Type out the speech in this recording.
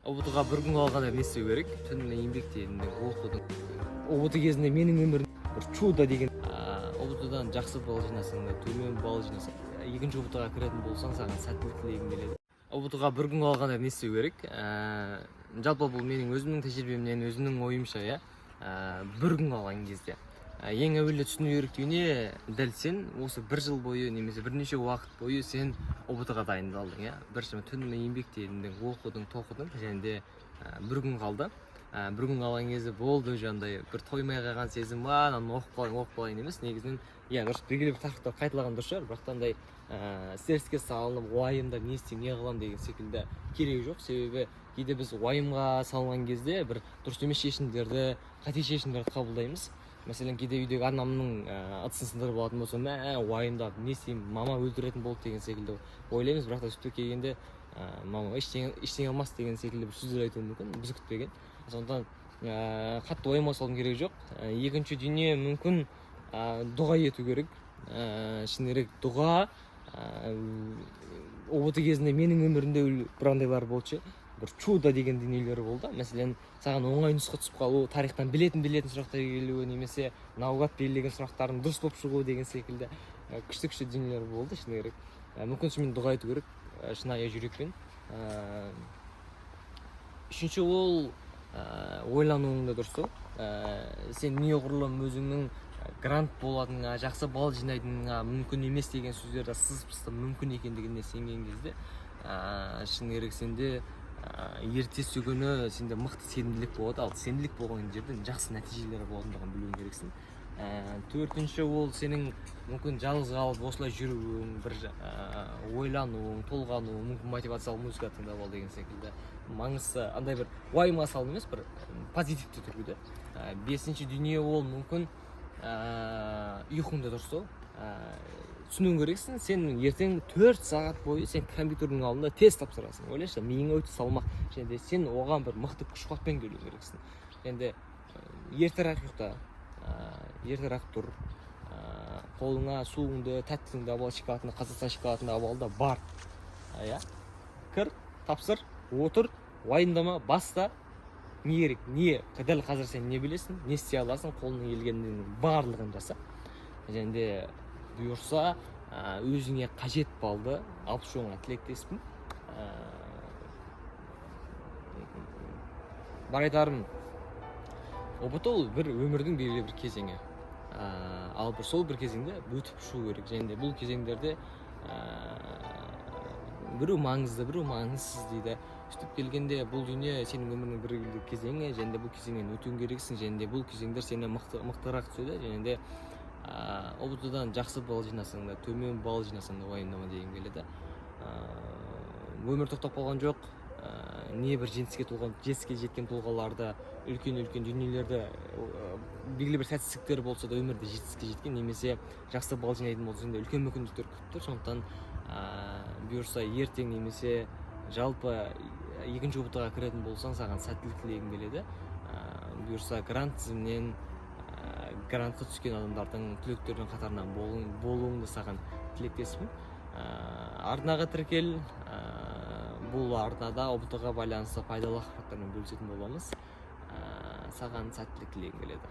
ұбт-ға бір күн қалғанда не істеу керек? Түнімен еңбектедім, оқыдым. ұбт кезінде менің өмірім бір чудо деген. ұбт-дан жақсы балл жинасаң да, төмен балл жинасаң, екінші ұбт-ға кіретін болсаң, саған сәттілік тілегім келеді. ұбт-ға бір күн қалғанда не істеу керек? Жалпы бұл менің өзімнің тәжірибемнен, өзімнің ойымша, бір күн қалған кезде ең әуелі түсіну керектігіне, дәл сен осы бір жыл бойы немесе бірнеше уақыт бойы сен ұбт-ға дайындалдың, біршама түнімен еңбектедің, оқыдың, тоқыдың, және де бір күн қалды. Бір күн қалған кезде болды жандай бір тоймай қалған сезім бар, оқып қалайын емес, негізінен дұрыс белгілі бір тақырыптар қайталаған дұрыс шығар, бірақ тандай стресске салынып, уайымдап не істеймін, не қыламын деген секілді керегі жоқ. Себебі кейде біз уайымға салынған кезде бір дұрыс емес шешімдерді, қате шешімдерді қабылдаймыз. Мәселен, кейде үйдегі анамның ыдысын сындырып алатын болса, уайымдап не істеймін, мама өлтіретін болды деген секілді ойлаймыз, бірақ та сөйтіп келгенде мама ештеңе алмас деген секілді бір сөздер айтуы мүмкін, біз күтпеген. Сондықтан қатты уайымға салудың керегі жоқ. Екінші дүние мүмкін дұға ету керек. Шынымен дұға ұбт кезінде менің өмірімде бір андайлар болды, бір чудо деген дүниелер болды. Мәселен, саған оңай нұсқа түсіп қалу, тарихтан білетін сұрақтар келуі, немесе наугад берілген сұрақтардың дұрыс болып шығуы деген секілді күшті дүниелер болды. Шынымен мүмкін шынымен дұға ету керек, шынайы жүрекпен. Үшінші ол ойлануыңды дұрыстау. Сен неғұрлым өзіңнің грант болатыныңа, жақсы балл жинайтыныңа, мүмкін емес деген сөздерді сызып мүмкін екендігіне сенген кезде, шын керек сенде ертесі күні сенде мықты сенімділік болады, ал сенімділік болған жерде жақсы нәтижелері болатындығын білуің керексің. Төртінші ол сенің мүмкін жалғыз қалып осылай жүруің, бір ойлануың, толғануың, мүмкін мотивациялық музыка тыңдап ал деген секілді маңызды, андай бір уайымға салу емес, бір позитивті түрде. Бесінші дүние ол мүмкін ұйқыңды дұрыстау. Түсінуің керексің, сен ертең 4 сағат бойы сен компьютердің алдында тест тапсырасың. Ойлашы, миыңа өте салмақ. Және де сен оған бір мықты күш-қуатпен келуің керексің. Және де ертерек ұйықта, ертерек тұр, қолыңа суыңды, тәттіңді абал, шоколадыңды, Қазақстан шоколадыңды абал да бар. Кір, тапсыр, отыр, уайымдама, баста. Не керек, дәл қазір сен не білесің, не істей аласың, қолыңнан келгеннің барлығын жаса. Және де бұйырса, өзіңе қажет балды алып шығуыңа тілектеспін. Бар айтарым, ұбт ол бір өмірдің белгілі бір кезеңі. Ал сол бір кезеңде өтіп шығу керек. Және де бұл кезеңдерде біреу маңызды, біреу маңызсыз дейді. Сөйтіп келгенде бұл дүние сенің өмірінің бір кезеңі, және де бұл кезеңнен өтуің керексің, және де бұл кезеңдер сені мықтырақ түседі, және де ұбт-дан жақсы балл жинасаң да, төмен балл жинасаң да уайымдама дегім келеді. Өмір тоқтап қалған жоқ. Небір жетістікке жеткен тұлғаларды, үлкен дүниелерді, белгілі бір сәтсіздіктер болса да өмірде жетістікке жеткен, немесе жақсы балл жинайтын болса да үлкен мүмкіндіктер күтіп тұр. Сондықтан бұйырса ертең немесе жалпы екінші ұбт-ға кіретін болсаң, саған сәттілік тілегім келеді. Бұйырса грант тізімінен грантқа түскен адамдардың түлектердің қатарынан болуыңды саған тілектеспін. Арнаға тіркел. Бұл арнада ұбт-ға байланысты пайдалы ақпараттармен бөлісетін боламыз. Саған сәттілік тілегім келеді.